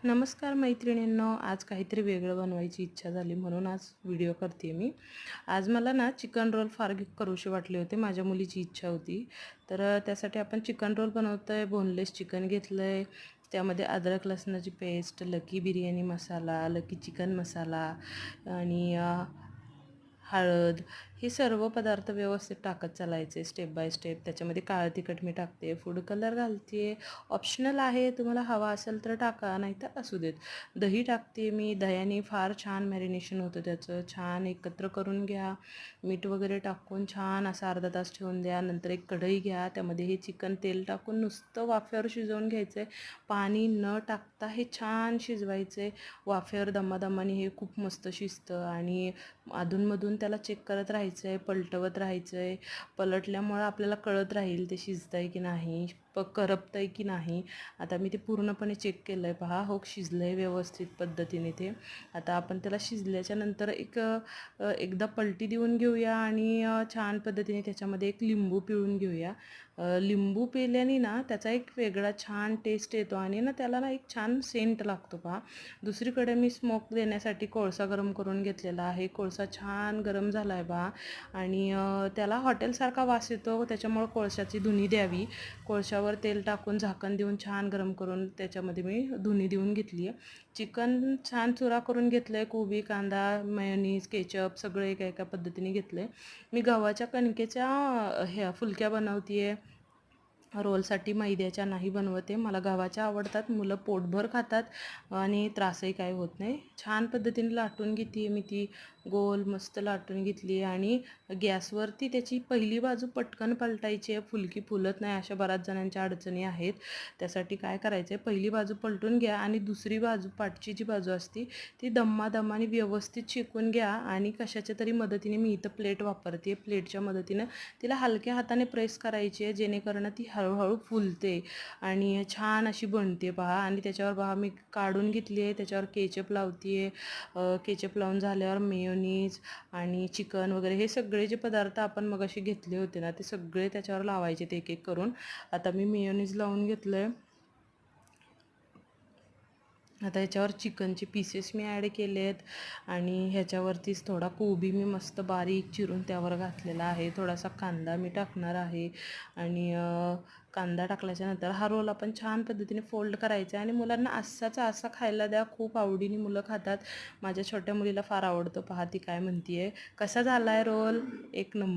नमस्कार मैत्रिणींनो, आज काहीतरी वेगळं बनवायची इच्छा झाली म्हणून आज व्हिडिओ करते मी. आज मला ना चिकन रोल फार करूशे वाटले होते. माझ्या मुलीची इच्छा होती. तर त्यासाठी आपण चिकन रोल बनवतोय. बोनलेस चिकन घेतलंय. त्यामध्ये अद्रक लसणाची पेस्ट, लकी बिर्याणी मसाला, लकी चिकन मसाला आणि हळद हे सर्व पदार्थ व्यवस्थित टाकत चालायचे स्टेप बाय स्टेप. त्याच्यामध्ये काळं तिखट मी टाकते, फूड कलर घालते, ऑप्शनल आहे, तुम्हाला हवा असेल तर टाका, नाही तर असू देत. दही टाकते मी. दह्याने फार छान मॅरिनेशन होतं त्याचं. छान एकत्र करून घ्या. मीठ वगैरे टाकून छान असं अर्धा तास ठेवून द्या. नंतर एक कढई घ्या, त्यामध्ये हे चिकन तेल टाकून नुसतं वाफेवर शिजवून घ्यायचं आहे. पाणी न टाकता हे छान शिजवायचं आहे. वाफेवर दमादमाने हे खूप मस्त शिजतं आणि अधूनमधून त्याला चेक करत राहायचं आहे, पलटवत राहायचं आहे. पलटल्यामुळं आपल्याला कळत राहील ते शिजतं आहे की नाही, करपतं आहे की नाही. आता मी ते पूर्णपणे चेक केलं आहे, पहा हो शिजलं आहे व्यवस्थित पद्धतीने ते. आता आपण त्याला शिजल्याच्या नंतर एकदा पलटी देऊन घेऊया आणि छान पद्धतीने त्याच्यामध्ये एक लिंबू पिळून घेऊया. लिंबू पिळल्याने ना त्याचा एक वेगळा छान टेस्ट येतो आणि ना त्याला ना एक छान सेंट लागतो पहा. दुसरीकडे मी स्मोक देण्यासाठी कोळसा गरम करून घेतलेला आहे. कोळसा छान गरम झाला आहे पहा आणि त्याला हॉटेलसारखा वास येतो, त्याच्यामुळं कोळशाची धुनी द्यावी. कोळशावर तेल टाकून झाकण देऊन छान गरम करून त्याच्यामध्ये मी धुनी देऊन घेतली आहे. चिकन छान चुरा करून घेतलं आहे. कोबी, कांदा, मेयोनीज, केचप सगळं एका एका पद्धतीने घेतलं आहे. मी गव्हाच्या कणकेच्या ह्या फुलक्या बनवते आहे. रोलसाठी मैद्याच्या नाही बनवते. मला गव्हाच्या आवडतात. मुलं पोटभर खातात आणि त्रासही काय होत नाही. छान पद्धतीने लाटून घेते मी ती. गोल मस्त लाटून घेतली आणि गॅसवरती त्याची पहिली बाजू पटकन पलटायची आहे. फुलकी फुलत नाही अशा बऱ्याच जणांच्या अडचणी आहेत. त्यासाठी काय करायचं आहे, पहिली बाजू पलटून घ्या आणि दुसरी बाजू पाठची जी बाजू असते ती दमादमाने व्यवस्थित शेकून घ्या आणि कशाच्या तरी मदतीने मी इथं प्लेट वापरते. प्लेटच्या मदतीनं तिला हलक्या हाताने प्रेस करायची आहे, जेणेकरून ती हळूहळू फुलते आणि छान अशी बनते पहा. आणि त्याच्यावर पहा मी काढून घेतली आहे, त्याच्यावर केचप लावते आहे. केचप लावून झाल्यावर मेयोनीज आणि चिकन वगैरे हे सगळे जे पदार्थ आपण मगाशी घेतले होते ना ते सगळे त्याच्यावर लावायचे ते एक एक करून. आता मी मेयोनीज लावून घेतलं आहे. आता ह्याच्यावर चिकनचे पीसेस मी ॲड केले आहेत आणि ह्याच्यावरतीच थोडा कोबी मी मस्त बारीक चिरून त्यावर घातलेला आहे. थोडासा कांदा मी टाकणार आहे आणि कांदा टाकल्याच्यानंतर हा रोल आपण छान पद्धतीने फोल्ड करायचा आहे आणि मुलांना असाचा असा खायला द्या. खूप आवडीने मुलं खातात. माझ्या छोट्या मुलीला फार आवडतं. पहा ती काय म्हणते आहे, कसा झाला आहे रोल, एक नंबर.